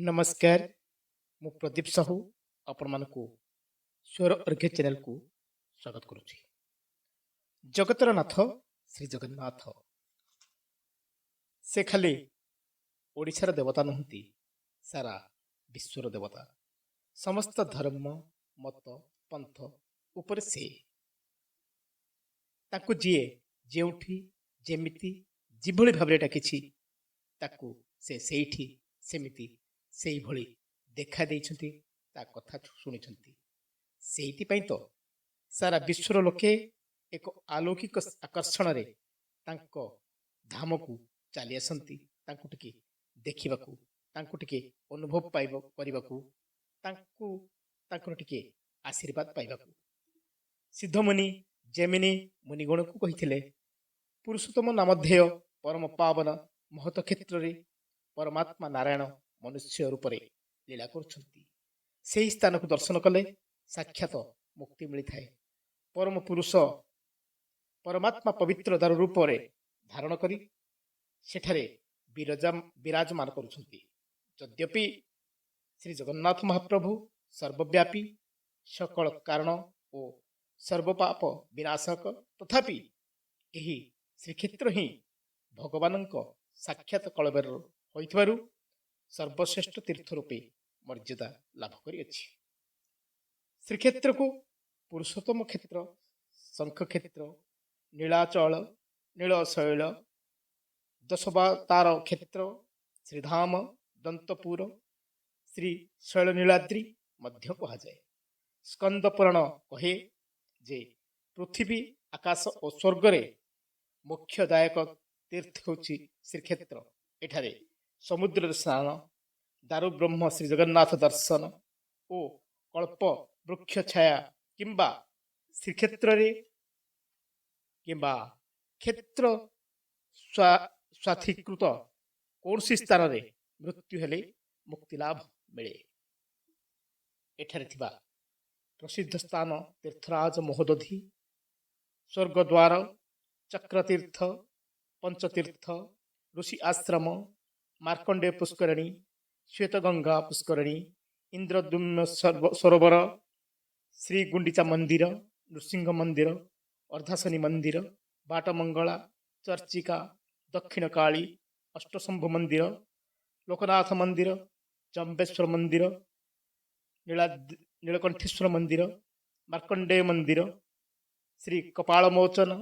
नमस्कार मु प्रदीप साहू आपण मानकु स्वर अर्घ्य चैनल को स्वागत करुछि। जगतर नाथ श्री जगन्नाथ से खाली ओडिशार देवता नहंती, सारा विश्वर देवता। समस्त धर्म मत पंथ ऊपर से ताकू जीए जेउठी जेमिति जिभଳି भाबरे डाकिछि ताकू से सेठी सेमिति सेई भଳି देखा ଦେଇଛନ୍ତି, ता कथा शुणिछंती। सेइति पई तो सारा विश्वर लोके एक अलौकिक आकर्षण रे तांको धामकु चली आसंती, तांको टिके देखिबाकू, तांको टिके अनुभव पाइबो करिबाकू, तांको तांको टिके आशीर्वाद पाइबाकू। सिद्धमुनि जेमिनि मुनिगण को कहिथिले, पुरुषोत्तम नामधेय परम पावन महत क्षेत्र रे परमात्मा नारायण मनुष्य रूप रे लीला करुछंती। सेही स्थान को दर्शन कले साक्षात मुक्ति मिलता है। परम पुरुष परमात्मा पवित्र दार रूप रे धारण करी सेठारे विराजमान करुछंती। यद्यपि श्री जगन्नाथ महाप्रभु सर्वव्यापी सकल कारण और सर्वपाप विनाशक, तथापि यही श्रीक्षेत्र ही भगवानंक साक्षात कलबर होइथबारु सर्वश्रेष्ठ तीर्थ रूपे मर्यादा लाभ करिअछि। श्रीक्षेत्र को पुरुषोत्तम क्षेत्र, शंख क्षेत्र, नीलाचल, नीलशैल, दशवतार क्षेत्र, श्रीधाम, दंतपुर, श्री शैलनीलाद्रि मध्य कहा जाए। स्कंद पुराण कहे जे पृथ्वी आकाश और स्वर्ग रे मोक्षदायक तीर्थ होछि श्रीक्षेत्र। एठारे समुद्र स्नान, दारु ब्रह्म श्री जगन्नाथ दर्शन और कल्प वृक्ष छाया किंबा श्रीक्षेत्र रे किंबा क्षेत्र स्वाधिकृत कौन स्थान रे मृत्यु हेले मुक्ति लाभ मिले। एठारे थिबा प्रसिद्ध स्थान तीर्थराज महोदधि, स्वर्गद्वार, चक्रतीर्थ, पंचतीर्थ, ऋषि आश्रम, मार्कंडे पुष्करणी, श्वेतगंगा पुष्करणी, इंद्रद्युम्न सरोवर, श्री गुंडीचा मंदिर, नृसिंह मंदिर, अर्धाशनी मंदिर, बाटमंगला, चर्चिका, दक्षिण काली, अष्टशंभु मंदिर, लोकनाथ मंदिर, जम्बेश्वर मंदिर, नीलकंठेश्वर मंदिर, मार्कंडेय मंदिर, श्री कपालमोचन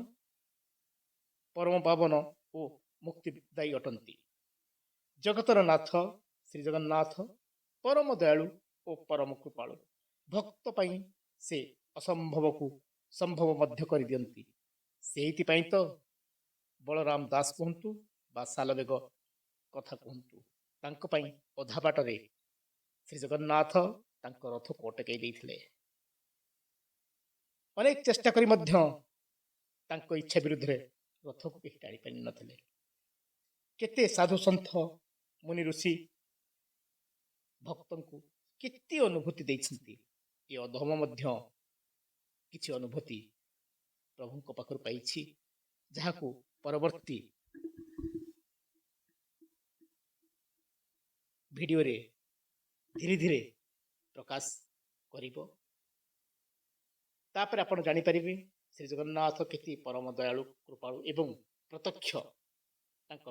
परम पावन और मुक्तिदायी अटंती। जगतर नाथ श्री जगन्नाथ परम दयालु और परम कृपालु। भक्त पाई से असंभव को संभव मध्य कर दियंती। सेहिति पाई तो बलराम दास कहतु बा सालवेग कथा कहतु, तांको पाई अधा बाटरे श्री जगन्नाथ तांको रथ को अटकई देइथिले। अनेक चेष्टा करी मध्य तांको इच्छा विरुद्ध रे रथ को केही टाणी पारि नथिले। केते साधु संत मुनि ऋषि भक्तन को केते अनुभूति देइछंती। ए अधम मध्य किछि अनुभूति प्रभु को पाखर पाइछि, जहाकू परवर्ती वीडियो रे धीरे धीरे प्रकाश करिबो। तापर आपण जानि परिबे श्री जगन्नाथ केति परम दयालु कृपालु एवं प्रत्यक्ष तांकर